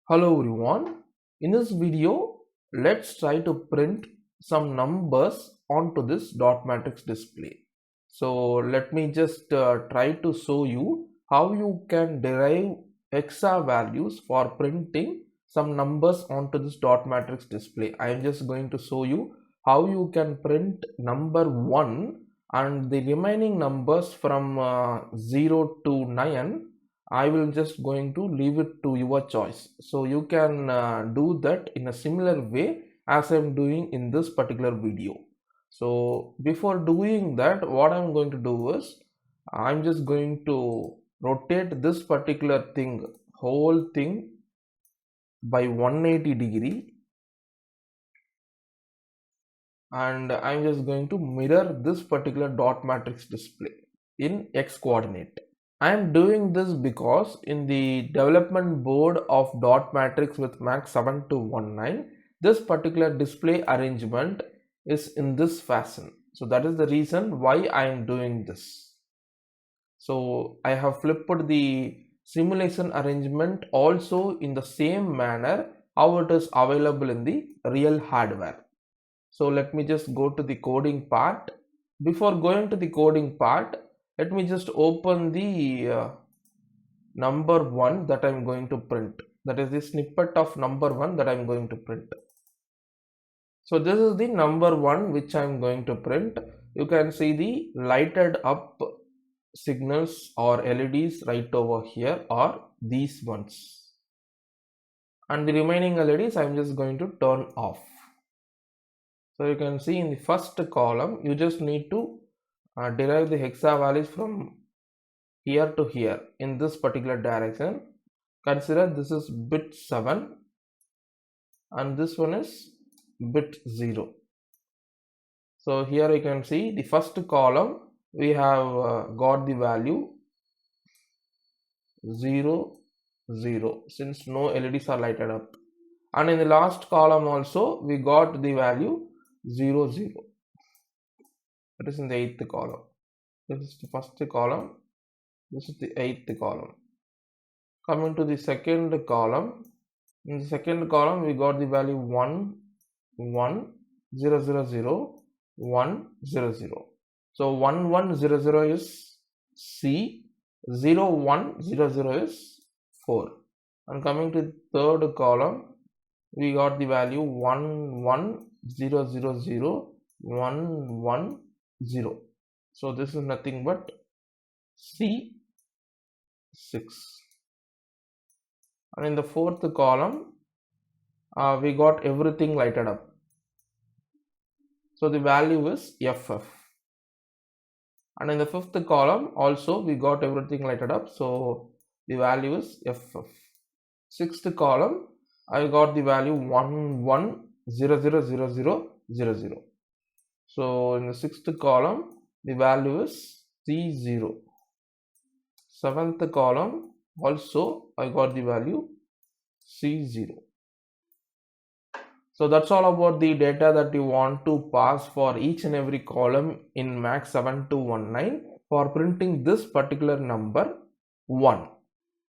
Hello everyone. In this video, let's try to print some numbers onto this dot matrix display. So let me just try to show you how you can derive hexa values for printing some numbers onto this dot matrix display. I am just going to show you how you can print number 1 and the remaining numbers from 0 to 9. I will just going to leave it to your choice. So you can do that in a similar way as I'm doing in this particular video. So before doing that, what I'm going to do is I'm just going to rotate this particular thing, whole thing by 180-degree, and I'm just going to mirror this particular dot matrix display in X coordinate. I am doing this because in the development board of dot matrix with MAX7219, this particular display arrangement is in this fashion. So that is the reason why I am doing this. So I have flipped the simulation arrangement also in the same manner how it is available in the real hardware. So let me just go to the coding part. Before going to the coding part, let me just open the number 1 that I'm going to print. That is the snippet of number 1 that I'm going to print. So this is the number 1 which I'm going to print. You can see the lighted up signals or LEDs right over here are these ones. And the remaining LEDs I'm just going to turn off. So you can see in the first column, you just need to derive the hexa values from here to here in this particular direction. Consider this is bit 7 and this one is bit 0. So here you can see the first column we have got the value 0 0 since no LEDs are lighted up, and in the last column also we got the value 0 0. That is in the 8th column. This is the first column. This is the 8th column. Coming to the second column, in the second column we got the value 1 1 0 0 0 1 0 0. So 1 1 0 0 is C, 0 1 0 0 is 4. And coming to the third column, we got the value 1 1 0 0 0 1 1 0. So this is nothing but C 6. And in the fourth column, we got everything lighted up. So the value is FF. And in the fifth column also we got everything lighted up. So the value is FF. Sixth column, I got the value 1 1 0 0 0 0 0 0. So in the sixth column, the value is C0. Seventh column also I got the value C0. So that's all about the data that you want to pass for each and every column in MAX7219 for printing this particular number 1.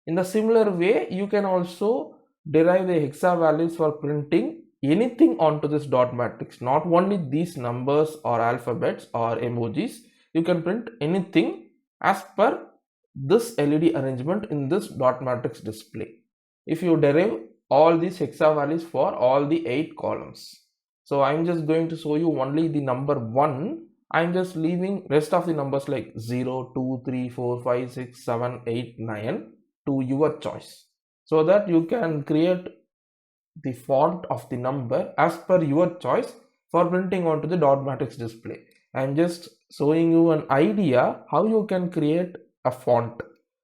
In the similar way, you can also derive the hexa values for printing anything onto this dot matrix, not only these numbers or alphabets or emojis. You can print anything as per this LED arrangement in this dot matrix display if you derive all these hexa values for all the 8 columns. So I'm just going to show you only the number 1. I'm just leaving rest of the numbers like 0 2 3 4 5 6 7 8 9 to your choice, so that you can create the font of the number as per your choice for printing onto the dot matrix display. I'm just showing you an idea how you can create a font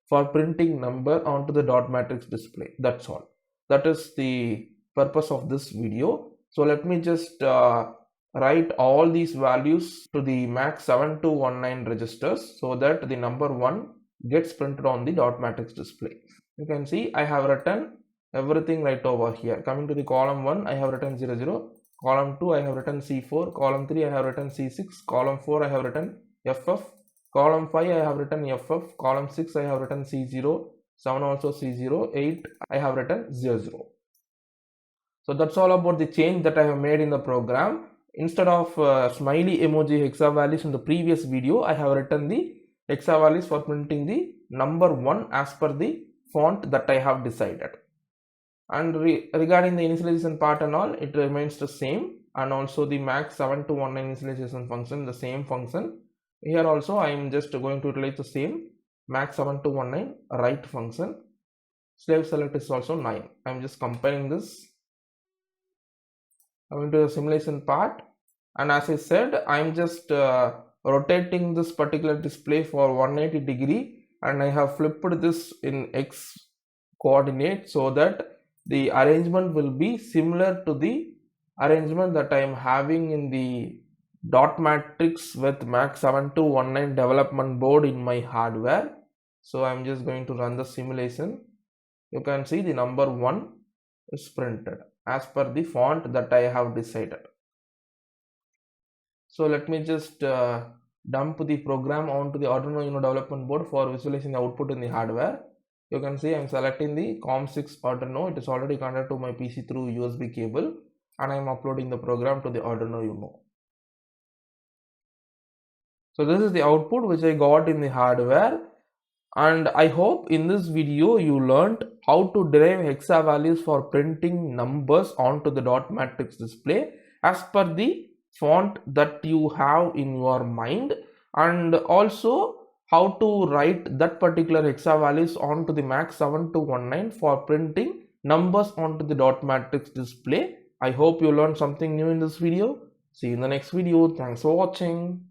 for printing number onto the dot matrix display. That's all. That is the purpose of this video. So let me just write all these values to the MAX7219 registers so that the number 1 gets printed on the dot matrix display. You can see I have written everything right over here. Coming to the column 1, I have written 0 0. Column 2, I have written C4. Column 3, I have written C6. Column 4, I have written FF. Column 5, I have written FF. Column 6, I have written C0. 7 also C0. 8, I have written 0 0. So that's all about the change that I have made in the program. Instead of smiley emoji hexa values in the previous video, I have written the hexa values for printing the number 1 as per the font that I have decided. And regarding the initialization part and all, it remains the same, and also the MAX7219 initialization function, the same function. Here also I am just going to utilize the same MAX7219 write function. Slave select is also 9. I am just compiling this. I'm into the simulation part, and as I said, I'm just rotating this particular display for 180 degree, and I have flipped this in X coordinate so that the arrangement will be similar to the arrangement that I am having in the dot matrix with MAX7219 development board in my hardware. So I'm just going to run the simulation. You can see the number 1 is printed as per the font that I have decided. So let me just dump the program onto the Arduino Uno development board for visualizing the output in the hardware. You can see I am selecting the COM6 Arduino. It is already connected to my PC through USB cable, and I am uploading the program to the Arduino Uno. So this is the output which I got in the hardware, and I hope in this video you learned how to derive hexa values for printing numbers onto the dot matrix display as per the font that you have in your mind, and also how to write that particular hexa values onto the MAX7219 for printing numbers onto the dot matrix display. I hope you learned something new in this video. See you in the next video. Thanks for watching.